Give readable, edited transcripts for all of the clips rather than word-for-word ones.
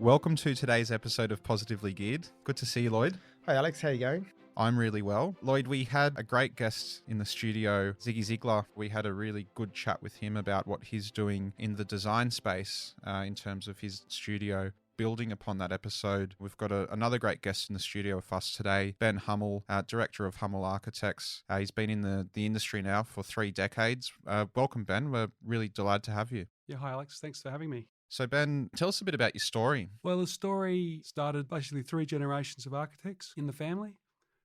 Welcome to today's episode of Positively Geared. Good to see you, Lloyd. Hi Alex, how you going? I'm really well. Lloyd, we had a great guest in the studio, Ziggy Ziegler. We had a really good chat with him about what he's doing in the design space in terms of his studio. Building upon that episode, we've got another great guest in the studio with us today, Ben Humel, director of Humel Architects. He's been in the industry now for 3 decades. Welcome, Ben. We're really delighted to have you. Yeah, hi Alex. Thanks for having me. So Ben, tell us a bit about your story. Well, the story started basically 3 generations of architects in the family,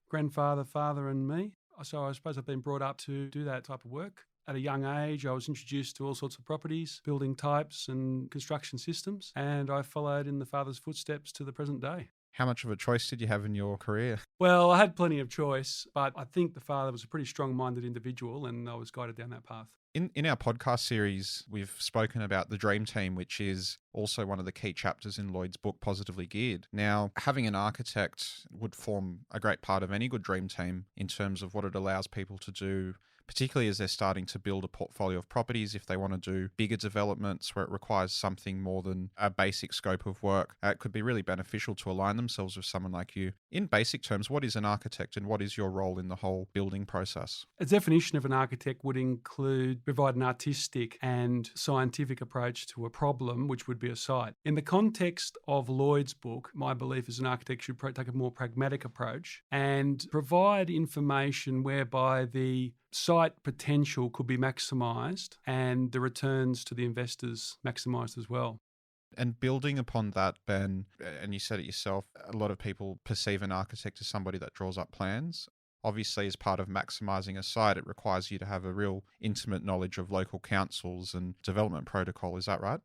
grandfather, father and me. So I suppose I've been brought up to do that type of work. At a young age, I was introduced to all sorts of properties, building types and construction systems, and I followed in the father's footsteps to the present day. How much of a choice did you have in your career? Well, I had plenty of choice, but I think the father was a pretty strong-minded individual and I was guided down that path. In our podcast series, we've spoken about the Dream Team, which is also one of the key chapters in Lloyd's book, Positively Geared. Now, having an architect would form a great part of any good dream team in terms of what it allows people to do, particularly as they're starting to build a portfolio of properties. If they want to do bigger developments where it requires something more than a basic scope of work, it could be really beneficial to align themselves with someone like you. In basic terms, what is an architect and what is your role in the whole building process? A definition of an architect would include provide an artistic and scientific approach to a problem, which would be a site. In the context of Lloyd's book, my belief is an architect should take a more pragmatic approach and provide information whereby the site potential could be maximised and the returns to the investors maximised as well. And building upon that, Ben, and you said it yourself, a lot of people perceive an architect as somebody that draws up plans. Obviously, as part of maximising a site, it requires you to have a real intimate knowledge of local councils and development protocol. Is that right?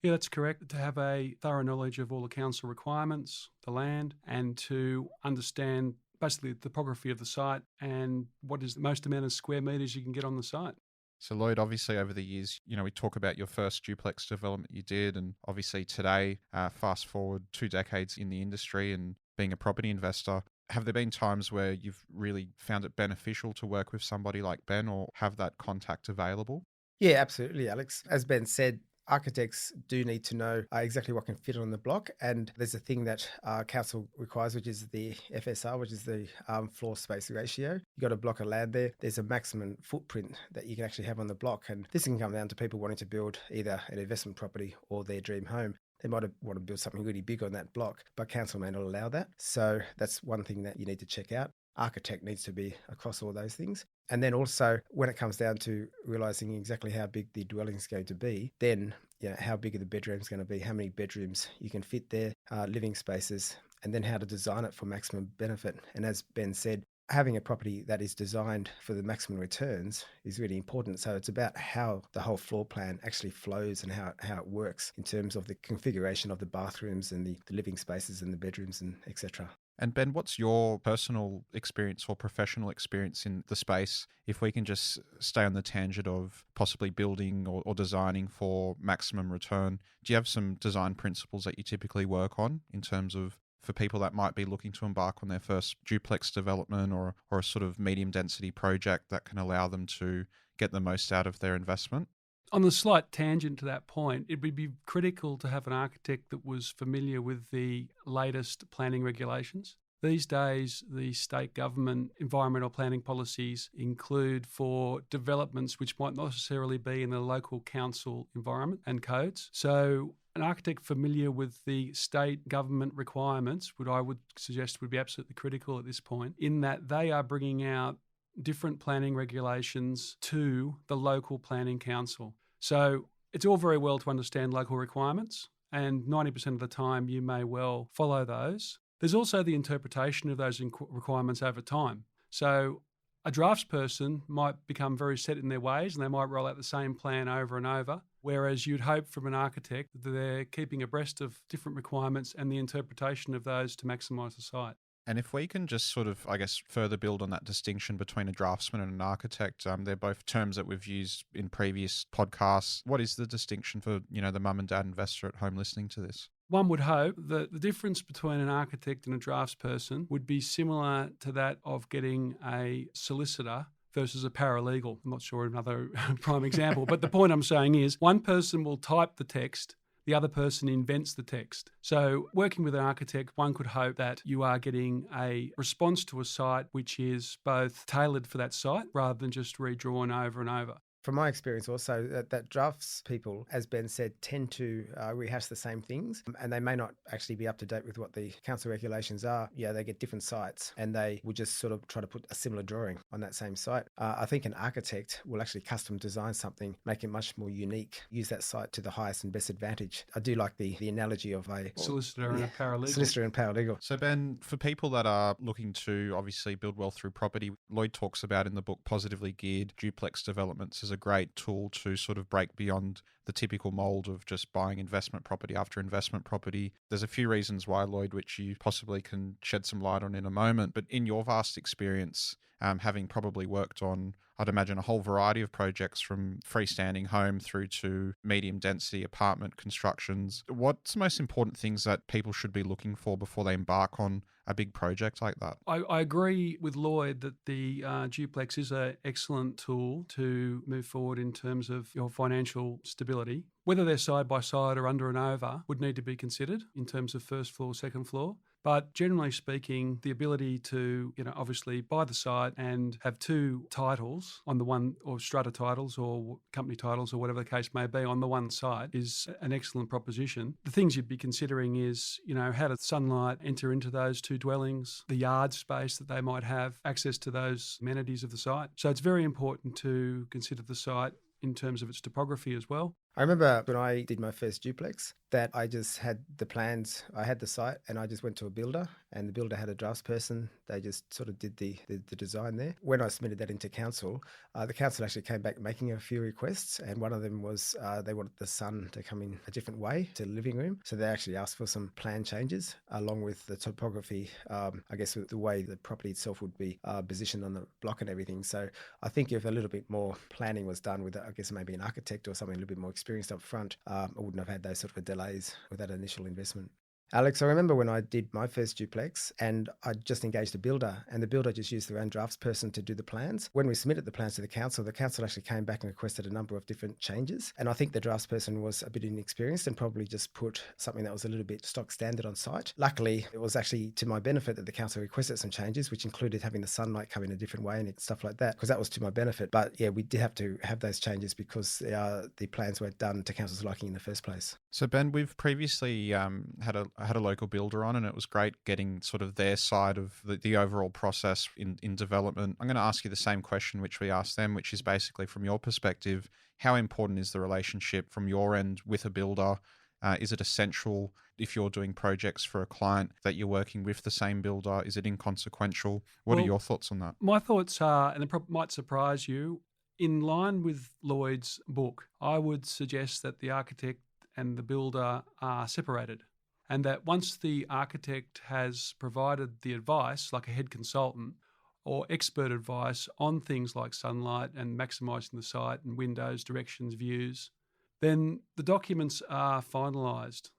Yeah, that's correct. To have a thorough knowledge of all the council requirements, the land, and to understand basically the topography of the site and what is the most amount of square metres you can get on the site. So Lloyd, obviously over the years, we talk about your first duplex development you did, and obviously today, fast forward 2 decades in the industry and being a property investor, have there been times where you've really found it beneficial to work with somebody like Ben or have that contact available? Yeah, absolutely, Alex. As Ben said, architects do need to know exactly what can fit on the block. And there's a thing that council requires, which is the FSR, which is the floor space ratio. You've got a block of land there. There's a maximum footprint that you can actually have on the block. And this can come down to people wanting to build either an investment property or their dream home. They might want to build something really big on that block, but council may not allow that. So that's one thing that you need to check out. Architect needs to be across all those things. And then also when it comes down to realising exactly how big the dwelling is going to be, then how big are the bedrooms going to be, how many bedrooms you can fit there, living spaces, and then how to design it for maximum benefit. And as Ben said, having a property that is designed for the maximum returns is really important. So it's about how the whole floor plan actually flows and how it works in terms of the configuration of the bathrooms and the living spaces and the bedrooms and etc. And Ben, what's your personal experience or professional experience in the space? If we can just stay on the tangent of possibly building or designing for maximum return, do you have some design principles that you typically work on in terms of for people that might be looking to embark on their first duplex development or a sort of medium density project that can allow them to get the most out of their investment? On the slight tangent to that point, it would be critical to have an architect that was familiar with the latest planning regulations. These days, the state government environmental planning policies include for developments which might not necessarily be in the local council environment and codes. So an architect familiar with the state government requirements, I would suggest would be absolutely critical at this point, in that they are bringing out different planning regulations to the local planning council. So it's all very well to understand local requirements, and 90% of the time you may well follow those. There's also the interpretation of those requirements over time. So a draftsperson might become very set in their ways and they might roll out the same plan over and over, whereas you'd hope from an architect that they're keeping abreast of different requirements and the interpretation of those to maximise the site. And if we can just sort of, further build on that distinction between a draftsman and an architect, they're both terms that we've used in previous podcasts. What is the distinction for, the mum and dad investor at home listening to this? One would hope that the difference between an architect and a draftsperson would be similar to that of getting a solicitor versus a paralegal. I'm not sure another prime example, but the point I'm saying is one person will type the text, the other person invents the text. So working with an architect, one could hope that you are getting a response to a site which is both tailored for that site rather than just redrawn over and over. From my experience also, that drafts people, as Ben said, tend to rehash the same things, and they may not actually be up to date with what the council regulations are. Yeah, they get different sites and they will just sort of try to put a similar drawing on that same site. I think an architect will actually custom design something, make it much more unique, use that site to the highest and best advantage. I do like the analogy of a solicitor and a paralegal. Solicitor and paralegal. So Ben, for people that are looking to obviously build wealth through property, Lloyd talks about in the book Positively Geared duplex developments as a great tool to sort of break beyond the typical mold of just buying investment property after investment property. There's a few reasons why, Lloyd, which you possibly can shed some light on in a moment. But in your vast experience, having probably worked on, I'd imagine, a whole variety of projects from freestanding home through to medium density apartment constructions, what's the most important things that people should be looking for before they embark on a big project like that? I agree with Lloyd that the duplex is an excellent tool to move forward in terms of your financial stability. Whether they're side by side or under and over would need to be considered in terms of first floor, second floor. But generally speaking, the ability to, obviously buy the site and have two titles on the one, or strata titles or company titles or whatever the case may be on the one site is an excellent proposition. The things you'd be considering is, how does sunlight enter into those two dwellings, the yard space that they might have, access to those amenities of the site. So it's very important to consider the site in terms of its topography as well. I remember when I did my first duplex that I just had the plans, I had the site and I just went to a builder and the builder had a draftsperson. They just sort of did the design there. When I submitted that into council, the council actually came back making a few requests, and one of them was they wanted the sun to come in a different way to the living room. So they actually asked for some plan changes along with the topography, I guess with the way the property itself would be positioned on the block and everything. So I think if a little bit more planning was done with, I guess maybe an architect or something a little bit more experienced up front, I wouldn't have had those sort of delays with that initial investment. Alex, I remember when I did my first duplex and I just engaged a builder and the builder just used their own draftsperson to do the plans. When we submitted the plans to the council actually came back and requested a number of different changes. And I think the draftsperson was a bit inexperienced and probably just put something that was a little bit stock standard on site. Luckily, it was actually to my benefit that the council requested some changes, which included having the sunlight come in a different way and stuff like that, because that was to my benefit. But yeah, we did have to have those changes because the plans weren't done to council's liking in the first place. So Ben, we've previously had a local builder on, and it was great getting sort of their side of the overall process in development. I'm going to ask you the same question which we asked them, which is basically from your perspective, how important is the relationship from your end with a builder? Is it essential if you're doing projects for a client that you're working with the same builder? Is it inconsequential? What are your thoughts on that? My thoughts are, and it might surprise you, in line with Lloyd's book, I would suggest that the architect and the builder are separated, and that once the architect has provided the advice, like a head consultant or expert advice on things like sunlight and maximising the site and windows, directions, views, then the documents are finalised.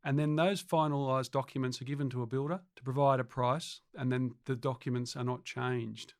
And then those finalised documents are given to a builder to provide a price, and then the documents are not changed.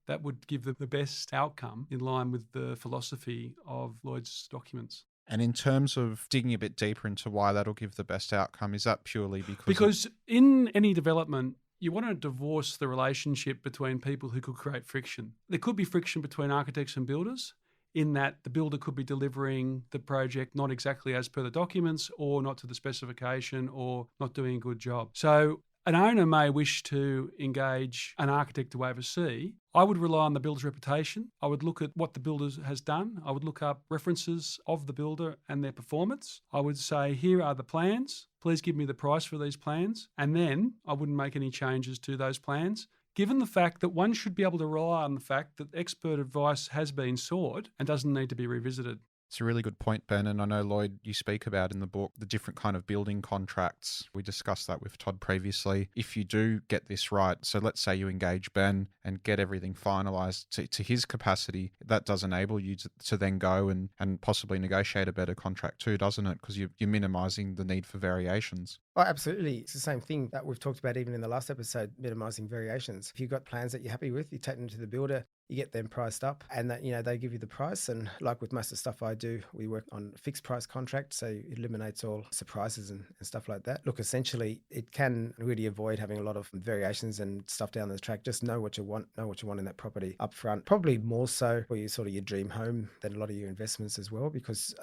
That would give them the best outcome in line with the philosophy of Lloyd's documents. And in terms of digging a bit deeper into why that'll give the best outcome, is that purely because in any development, you want to divorce the relationship between people who could create friction. There could be friction between architects and builders in that the builder could be delivering the project not exactly as per the documents or not to the specification or not doing a good job. So an owner may wish to engage an architect to oversee. I would rely on the builder's reputation. I would look at what the builder has done. I would look up references of the builder and their performance. I would say, here are the plans. Please give me the price for these plans. And then I wouldn't make any changes to those plans, given the fact that one should be able to rely on the fact that expert advice has been sought and doesn't need to be revisited. It's a really good point, Ben. And I know, Lloyd, you speak about in the book the different kind of building contracts. We discussed that with Todd previously. If you do get this right, so let's say you engage Ben and get everything finalised to his capacity, that does enable you to then go and possibly negotiate a better contract too, doesn't it? Because you're minimising the need for variations. Oh, absolutely. It's the same thing that we've talked about even in the last episode, minimising variations. If you've got plans that you're happy with, you take them to the builder. You get them priced up, and that, they give you the price. And like with most of the stuff I do, we work on fixed price contracts, so it eliminates all surprises and stuff like that. Look, essentially, it can really avoid having a lot of variations and stuff down the track. Just know what you want in that property up front. Probably more so for your dream home than a lot of your investments as well, because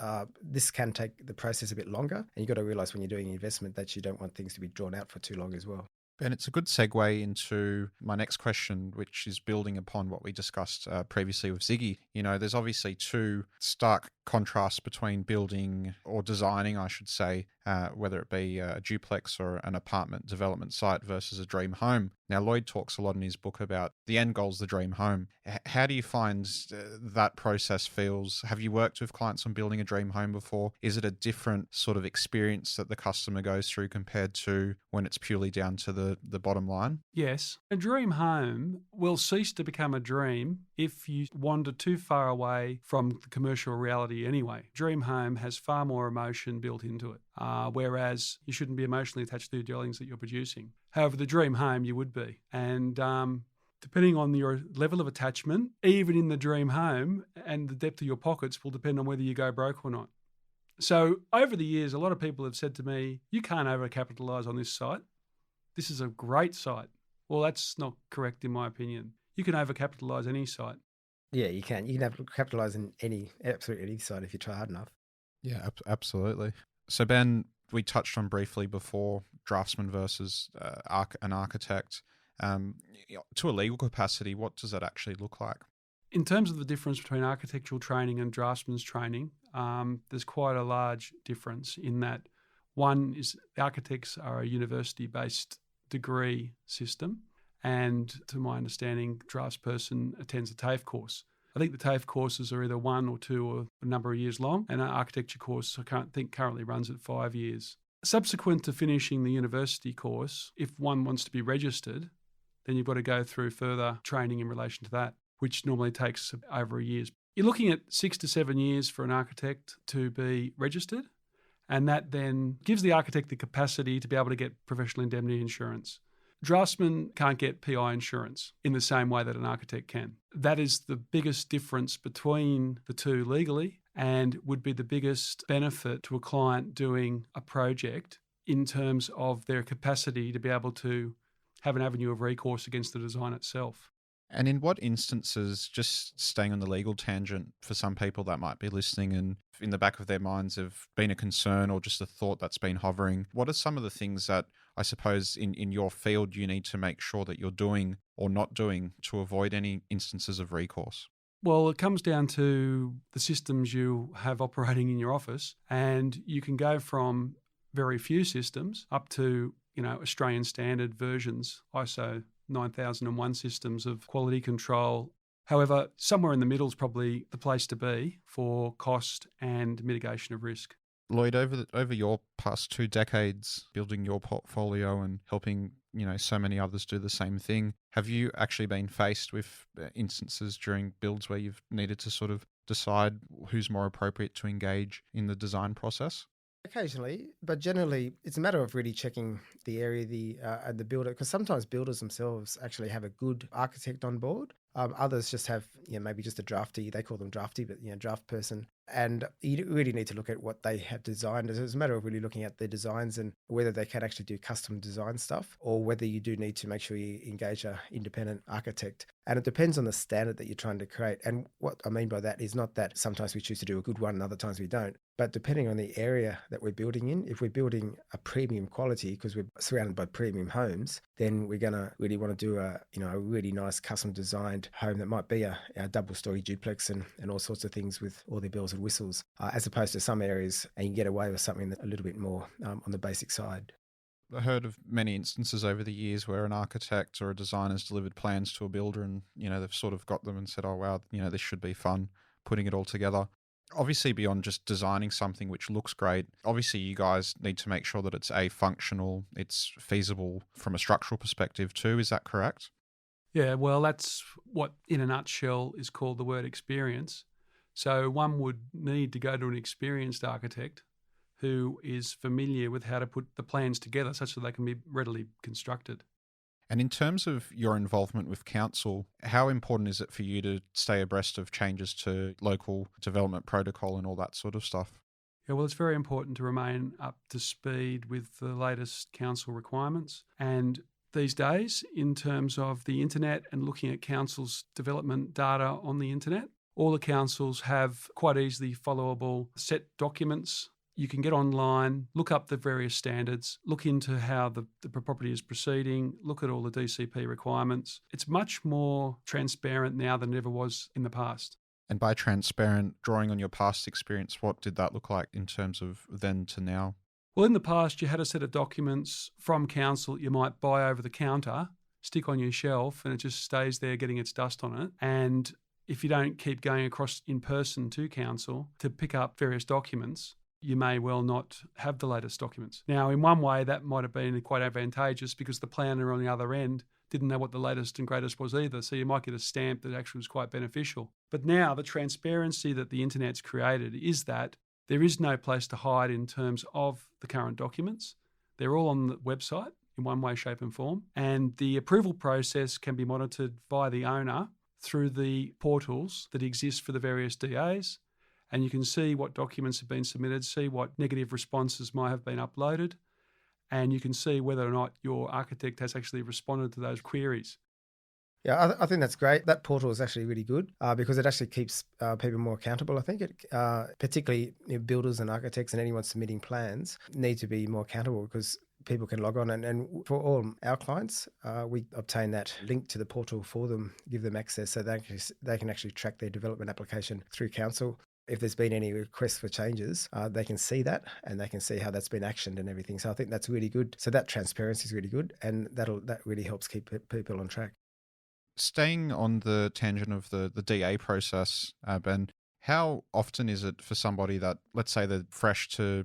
this can take the process a bit longer. And you've got to realize when you're doing an investment that you don't want things to be drawn out for too long as well. And it's a good segue into my next question, which is building upon what we discussed previously with Ziggy. There's obviously two stark contrasts between building or designing, I should say, whether it be a duplex or an apartment development site versus a dream home. Now, Lloyd talks a lot in his book about the end goal is the dream home. How do you find that process feels? Have you worked with clients on building a dream home before? Is it a different sort of experience that the customer goes through compared to when it's purely down to the bottom line? Yes. A dream home will cease to become a dream if you wander too far away from the commercial reality anyway. Dream home has far more emotion built into it, whereas you shouldn't be emotionally attached to the dwellings that you're producing. However, the dream home you would be. And depending on your level of attachment, even in the dream home, and the depth of your pockets will depend on whether you go broke or not. So over the years, a lot of people have said to me, you can't overcapitalise on this site. This is a great site. Well, that's not correct in my opinion. You can overcapitalise any site. Yeah, you can. You can capitalise in absolutely any site if you try hard enough. Yeah, absolutely. So Ben, we touched on briefly before draftsman versus an architect. To a legal capacity, what does that actually look like? In terms of the difference between architectural training and draftsman's training, there's quite a large difference in that one is architects are a university-based degree system, and to my understanding, draftsperson attends a TAFE course. I think the TAFE courses are either 1 or 2 or a number of years long, and an architecture course I think currently runs at 5 years. Subsequent to finishing the university course, if one wants to be registered, then you've got to go through further training in relation to that, which normally takes over a year. You're looking at 6 to 7 years for an architect to be registered, and that then gives the architect the capacity to be able to get professional indemnity insurance. Draftsmen can't get PI insurance in the same way that an architect can. That is the biggest difference between the two legally, and would be the biggest benefit to a client doing a project in terms of their capacity to be able to have an avenue of recourse against the design itself. And in what instances, just staying on the legal tangent, for some people that might be listening and in the back of their minds have been a concern or just a thought that's been hovering, what are some of the things that I suppose in your field you need to make sure that you're doing or not doing to avoid any instances of recourse? Well, it comes down to the systems you have operating in your office, and you can go from very few systems up to, Australian standard versions, ISO 9001 systems of quality control. However, somewhere in the middle is probably the place to be for cost and mitigation of risk. Lloyd, over your past 2 decades building your portfolio and helping so many others do the same thing, have you actually been faced with instances during builds where you've needed to sort of decide who's more appropriate to engage in the design process? Occasionally, but generally it's a matter of really checking the area, the builder, because sometimes builders themselves actually have a good architect on board. Others just have, maybe just a drafty. They call them drafty, but draft person. And you really need to look at what they have designed. It's a matter of really looking at their designs and whether they can actually do custom design stuff, or whether you do need to make sure you engage an independent architect. And it depends on the standard that you're trying to create. And what I mean by that is not that sometimes we choose to do a good one and other times we don't. But depending on the area that we're building in, if we're building a premium quality because we're surrounded by premium homes, then we're going to really want to do a really nice custom designed home that might be a double-story duplex and all sorts of things with all the bells and whistles, as opposed to some areas and you get away with something that's a little bit more on the basic side. I heard of many instances over the years where an architect or a designer's delivered plans to a builder and, they've sort of got them and said, oh, wow, this should be fun putting it all together. Obviously, beyond just designing something which looks great, obviously you guys need to make sure that it's functional, it's feasible from a structural perspective too. Is that correct? Yeah, well, that's what in a nutshell is called the word experience. So one would need to go to an experienced architect who is familiar with how to put the plans together such that they can be readily constructed. And in terms of your involvement with council, how important is it for you to stay abreast of changes to local development protocol and all that sort of stuff? Yeah, well, it's very important to remain up to speed with the latest council requirements. And these days, in terms of the internet and looking at council's development data on the internet, all the councils have quite easily followable set documents. You can get online, look up the various standards, look into how the property is proceeding, look at all the DCP requirements. It's much more transparent now than it ever was in the past. And by transparent, drawing on your past experience, what did that look like in terms of then to now? Well, in the past, you had a set of documents from council that you might buy over the counter, stick on your shelf, and it just stays there getting its dust on it. And if you don't keep going across in person to council to pick up various documents, you may well not have the latest documents. Now, in one way, that might have been quite advantageous because the planner on the other end didn't know what the latest and greatest was either. So you might get a stamp that actually was quite beneficial. But now the transparency that the internet's created is that there is no place to hide in terms of the current documents. They're all on the website in one way, shape and form. And the approval process can be monitored by the owner through the portals that exist for the various DAs. And you can see what documents have been submitted, see what negative responses might have been uploaded, and you can see whether or not your architect has actually responded to those queries. Yeah, I think that's great. That portal is actually really good because it actually keeps people more accountable, I think. Particularly builders and architects and anyone submitting plans need to be more accountable because people can log on. And for all our clients, we obtain that link to the portal for them, give them access so they can actually track their development application through council. If there's been any requests for changes, they can see that and they can see how that's been actioned and everything. So I think that's really good. So that transparency is really good and that really helps keep people on track. Staying on the tangent of the DA process, Ben, how often is it for somebody that, let's say they're fresh to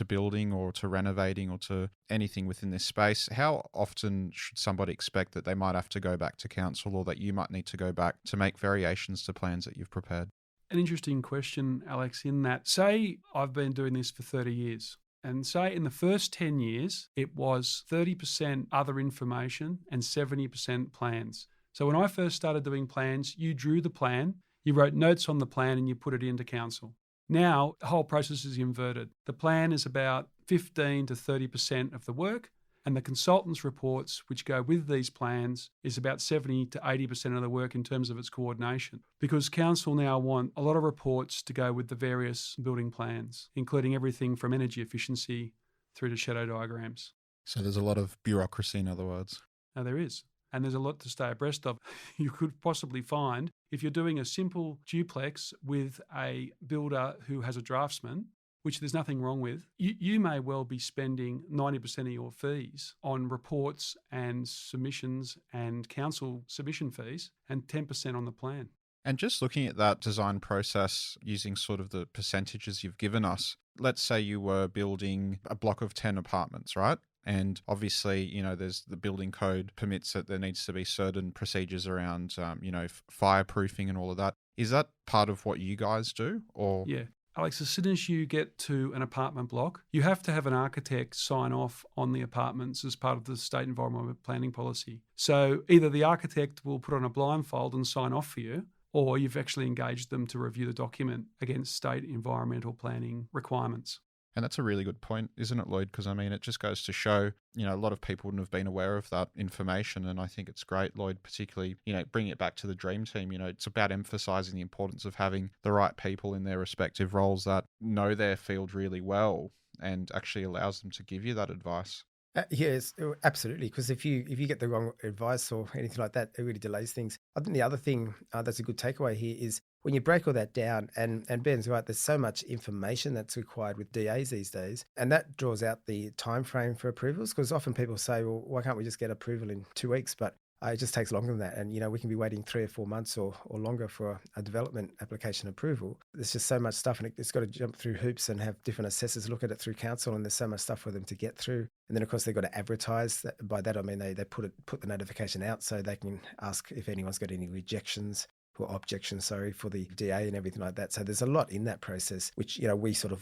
building or to renovating or to anything within this space, how often should somebody expect that they might have to go back to council or that you might need to go back to make variations to plans that you've prepared? An interesting question, Alex, in that, say I've been doing this for 30 years. And say in the first 10 years, it was 30% other information and 70% plans. So when I first started doing plans, you drew the plan, you wrote notes on the plan and you put it into council. Now, the whole process is inverted. The plan is about 15 to 30% of the work, and the consultant's reports, which go with these plans, is about 70 to 80% of the work in terms of its coordination. Because council now want a lot of reports to go with the various building plans, including everything from energy efficiency through to shadow diagrams. So there's a lot of bureaucracy, in other words. Now there is. And there's a lot to stay abreast of. You could possibly find, if you're doing a simple duplex with a builder who has a draftsman, which there's nothing wrong with, you may well be spending 90% of your fees on reports and submissions and council submission fees and 10% on the plan. And just looking at that design process using sort of the percentages you've given us, let's say you were building a block of 10 apartments, right? And obviously, there's the building code permits that there needs to be certain procedures around, fireproofing and all of that. Is that part of what you guys do? Or Yeah. Alex, as soon as you get to an apartment block, you have to have an architect sign off on the apartments as part of the state environmental planning policy. So either the architect will put on a blindfold and sign off for you, or you've actually engaged them to review the document against state environmental planning requirements. And that's a really good point, isn't it, Lloyd? Because, it just goes to show, a lot of people wouldn't have been aware of that information. And I think it's great, Lloyd, particularly, bringing it back to the dream team. It's about emphasizing the importance of having the right people in their respective roles that know their field really well and actually allows them to give you that advice. Yes, absolutely. Because if you get the wrong advice or anything like that, it really delays things. I think the other thing that's a good takeaway here is when you break all that down, and Ben's right, there's so much information that's required with DAs these days, and that draws out the time frame for approvals. Because often people say, well, why can't we just get approval in 2 weeks? But it just takes longer than that. And, we can be waiting 3 or 4 months or longer for a development application approval. There's just so much stuff and it's got to jump through hoops and have different assessors look at it through council. And there's so much stuff for them to get through. And then, of course, they've got to advertise. By that, I mean, they put the notification out so they can ask if anyone's got any rejections or objections, for the DA and everything like that. So there's a lot in that process, which, we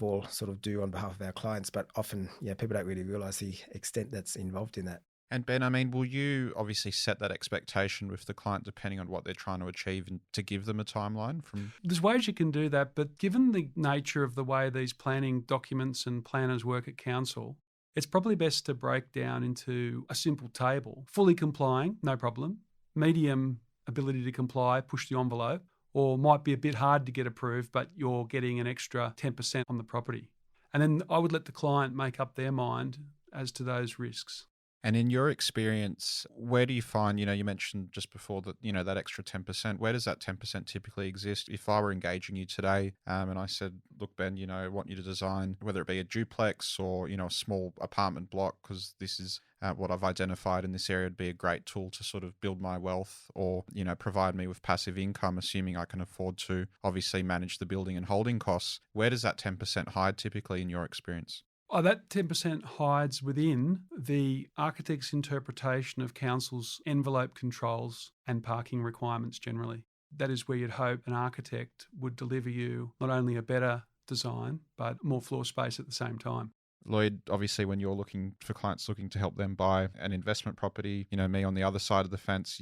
all do on behalf of our clients. But often, people don't really realise the extent that's involved in that. And Ben, I mean, will you obviously set that expectation with the client depending on what they're trying to achieve and to give them a timeline from? There's ways you can do that, but given the nature of the way these planning documents and planners work at council, it's probably best to break down into a simple table. Fully complying, no problem. Medium ability to comply, push the envelope, or might be a bit hard to get approved, but you're getting an extra 10% on the property. And then I would let the client make up their mind as to those risks. And in your experience, where do you find, you mentioned just before that, that extra 10%, where does that 10% typically exist? If I were engaging you today and I said, look, Ben, I want you to design, whether it be a duplex or, a small apartment block, because this is what I've identified in this area would be a great tool to sort of build my wealth or, provide me with passive income, assuming I can afford to obviously manage the building and holding costs. Where does that 10% hide typically in your experience? Oh, that 10% hides within the architect's interpretation of council's envelope controls and parking requirements generally. That is where you'd hope an architect would deliver you not only a better design, but more floor space at the same time. Lloyd, obviously, when you're looking for clients looking to help them buy an investment property, me on the other side of the fence,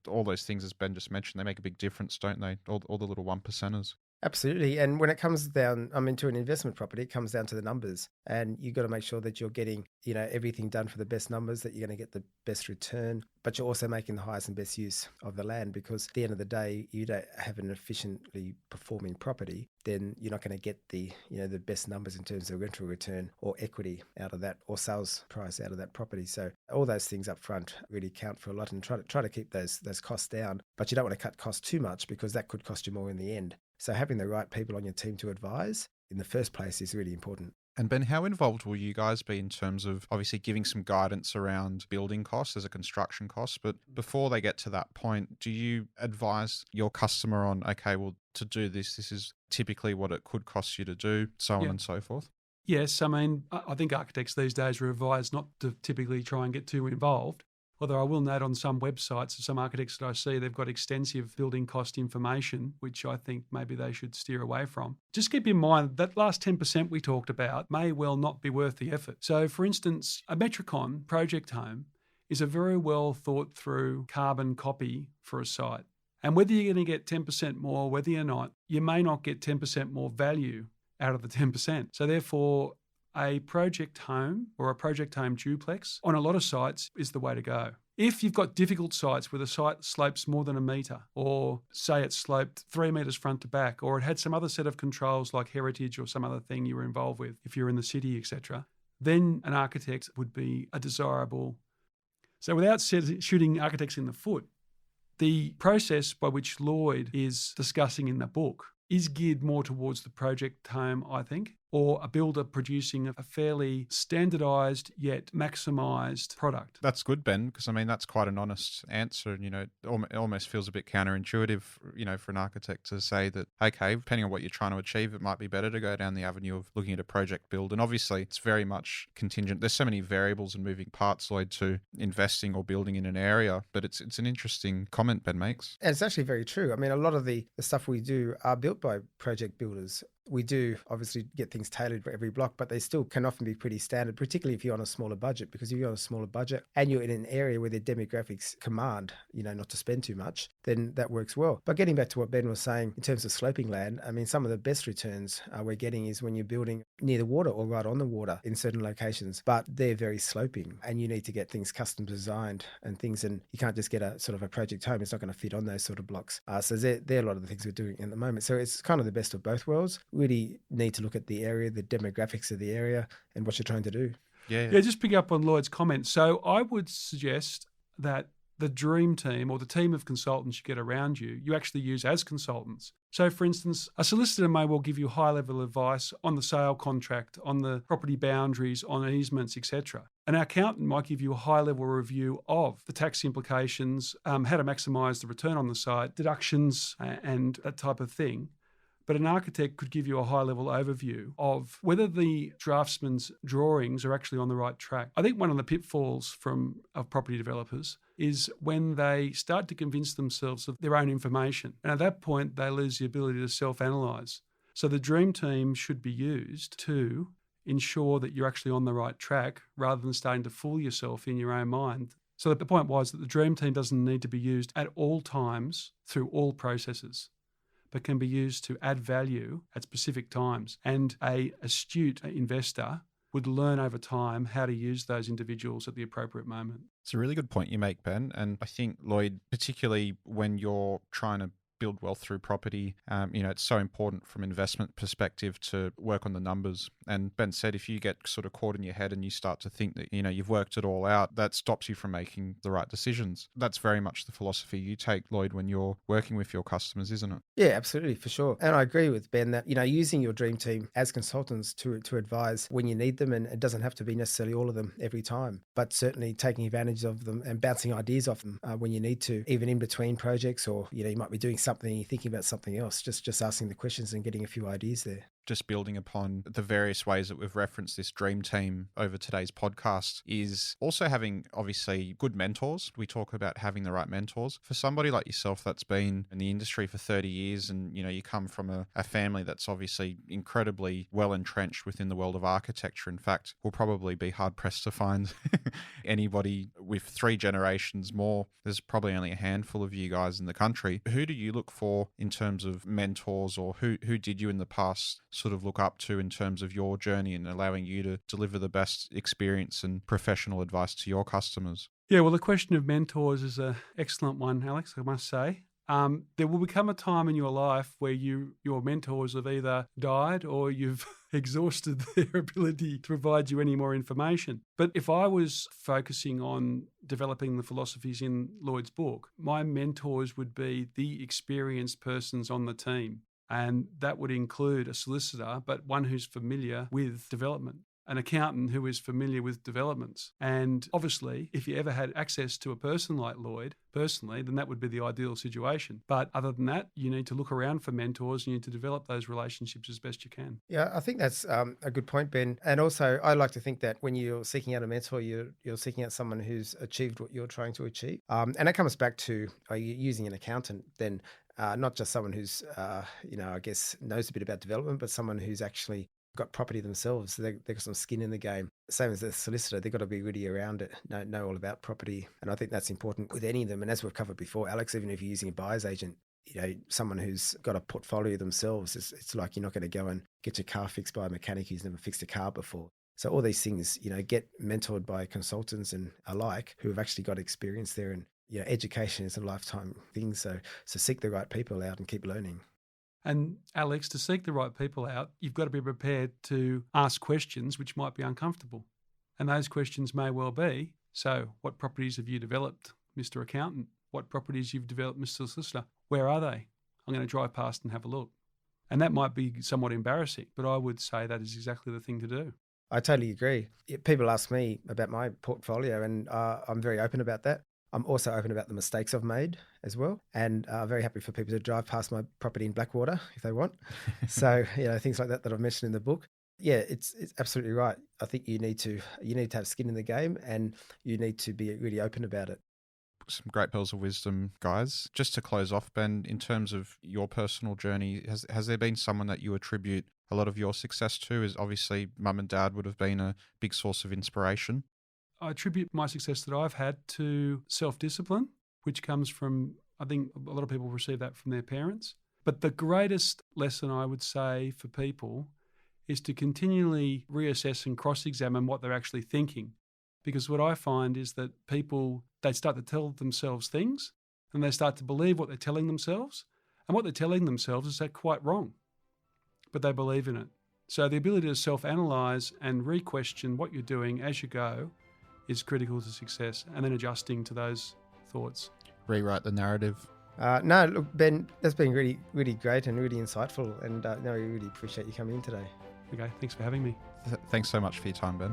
all those things, as Ben just mentioned, they make a big difference, don't they? All the little 1%ers. Absolutely. And when it comes down, to an investment property, it comes down to the numbers. And you've got to make sure that you're getting, everything done for the best numbers, that you're going to get the best return, but you're also making the highest and best use of the land, because at the end of the day, you don't have an efficiently performing property, then you're not going to get the, the best numbers in terms of rental return or equity out of that, or sales price out of that property. So all those things up front really count for a lot, and try to keep those costs down, but you don't want to cut costs too much, because that could cost you more in the end. So having the right people on your team to advise in the first place is really important. And Ben, how involved will you guys be in terms of obviously giving some guidance around building costs as a construction cost? But before they get to that point, do you advise your customer on, okay, well, to do this is typically what it could cost you to do, so on and so forth? Yes, I think architects these days are advised not to typically try and get too involved. Although I will note on some websites, some architects that I see, they've got extensive building cost information, which I think maybe they should steer away from. Just keep in mind that last 10% we talked about may well not be worth the effort. So, for instance, a Metricon project home is a very well thought through carbon copy for a site. And whether you're going to get 10% more, whether you're not, you may not get 10% more value out of the 10%. So therefore, a project home or a project home duplex on a lot of sites is the way to go. If you've got difficult sites where the site slopes more than a metre, or say it sloped 3 metres front to back, or it had some other set of controls like heritage or some other thing you were involved with, if you're in the city, etc., then an architect would be a desirable. So without shooting architects in the foot, the process by which Lloyd is discussing in the book is geared more towards the project home, I think, or a builder producing a fairly standardised yet maximised product. That's good, Ben, because that's quite an honest answer. And, it almost feels a bit counterintuitive, for an architect to say that, okay, depending on what you're trying to achieve, it might be better to go down the avenue of looking at a project build. And obviously, it's very much contingent. There's so many variables and moving parts, Lloyd, to investing or building in an area. But it's an interesting comment Ben makes. And it's actually very true. A lot of the stuff we do are built by project builders. We do obviously get things tailored for every block, but they still can often be pretty standard, particularly if you're on a smaller budget, because if you're on a smaller budget and you're in an area where the demographics command, not to spend too much, then that works well. But getting back to what Ben was saying in terms of sloping land, some of the best returns we're getting is when you're building near the water or right on the water in certain locations, but they're very sloping and you need to get things custom designed and you can't just get a sort of a project home. It's not going to fit on those sort of blocks. So they're a lot of the things we're doing at the moment. So it's kind of the best of both worlds. Really need to look at the area, the demographics of the area, and what you're trying to do. Yeah, just pick up on Lloyd's comment. So I would suggest that the dream team or the team of consultants you get around you actually use as consultants. So, for instance, a solicitor may well give you high-level advice on the sale contract, on the property boundaries, on easements, etc. An accountant might give you a high-level review of the tax implications, how to maximise the return on the site, deductions, and that type of thing. But an architect could give you a high-level overview of whether the draftsman's drawings are actually on the right track. I think one of the pitfalls of property developers is when they start to convince themselves of their own information. And at that point, they lose the ability to self-analyse. So the dream team should be used to ensure that you're actually on the right track rather than starting to fool yourself in your own mind. So the point was that the dream team doesn't need to be used at all times through all processes, but can be used to add value at specific times. And an astute investor would learn over time how to use those individuals at the appropriate moment. It's a really good point you make, Ben. And I think, Lloyd, particularly when you're trying to build wealth through property, it's so important from an investment perspective to work on the numbers. And Ben said, if you get sort of caught in your head and you start to think that, you've worked it all out, that stops you from making the right decisions. That's very much the philosophy you take, Lloyd, when you're working with your customers, isn't it? Yeah, absolutely, for sure. And I agree with Ben that, using your dream team as consultants to advise when you need them, and it doesn't have to be necessarily all of them every time, but certainly taking advantage of them and bouncing ideas off them when you need to, even in between projects, or, you might be doing something and you're thinking about something else, just asking the questions and getting a few ideas there. Just building upon the various ways that we've referenced this dream team over today's podcast is also having, obviously, good mentors. We talk about having the right mentors. For somebody like yourself that's been in the industry for 30 years and, you come from a family that's obviously incredibly well entrenched within the world of architecture. In fact, we'll probably be hard-pressed to find anybody with 3 generations more. There's probably only a handful of you guys in the country. Who do you look for in terms of mentors, or who did you in the past sort of look up to in terms of your journey and allowing you to deliver the best experience and professional advice to your customers? Yeah, well, the question of mentors is an excellent one, Alex, I must say. There will become a time in your life where your mentors have either died or you've exhausted their ability to provide you any more information. But if I was focusing on developing the philosophies in Lloyd's book, my mentors would be the experienced persons on the team. And that would include a solicitor, but one who's familiar with development, an accountant who is familiar with developments. And obviously, if you ever had access to a person like Lloyd personally, then that would be the ideal situation. But other than that, you need to look around for mentors. You need to develop those relationships as best you can. Yeah, I think that's a good point, Ben. And also, I like to think that when you're seeking out a mentor, you're seeking out someone who's achieved what you're trying to achieve. And that comes back to, are you using an accountant then? Not just someone who's, I guess knows a bit about development, but someone who's actually got property themselves. They've got some skin in the game. Same as the solicitor, they've got to be really around it, know all about property. And I think that's important with any of them. And as we've covered before, Alex, even if you're using a buyer's agent, someone who's got a portfolio themselves, it's like you're not going to go and get your car fixed by a mechanic who's never fixed a car before. So all these things, get mentored by consultants and alike who have actually got experience there. And education is a lifetime thing. So seek the right people out and keep learning. And Alex, to seek the right people out, you've got to be prepared to ask questions which might be uncomfortable. And those questions may well be, so what properties have you developed, Mr. Accountant? What properties you've developed, Mr. Solicitor? Where are they? I'm going to drive past and have a look. And that might be somewhat embarrassing, but I would say that is exactly the thing to do. I totally agree. People ask me about my portfolio and I'm very open about that. I'm also open about the mistakes I've made as well, and very happy for people to drive past my property in Blackwater if they want. So, things like that I've mentioned in the book. Yeah, it's absolutely right. I think you need to have skin in the game, and you need to be really open about it. Some great pearls of wisdom, guys. Just to close off, Ben, in terms of your personal journey, has there been someone that you attribute a lot of your success to? Is obviously mum and dad would have been a big source of inspiration. I attribute my success that I've had to self-discipline, which comes from, I think a lot of people receive that from their parents. But the greatest lesson I would say for people is to continually reassess and cross-examine what they're actually thinking. Because what I find is that people, they start to tell themselves things and they start to believe what they're telling themselves. And what they're telling themselves is quite wrong, but they believe in it. So the ability to self-analyse and re-question what you're doing as you go is critical to success, and then adjusting to those thoughts. Rewrite the narrative. No, look, Ben, that's been really, really great and really insightful, and we really appreciate you coming in today. Okay, thanks for having me. Thanks so much for your time, Ben.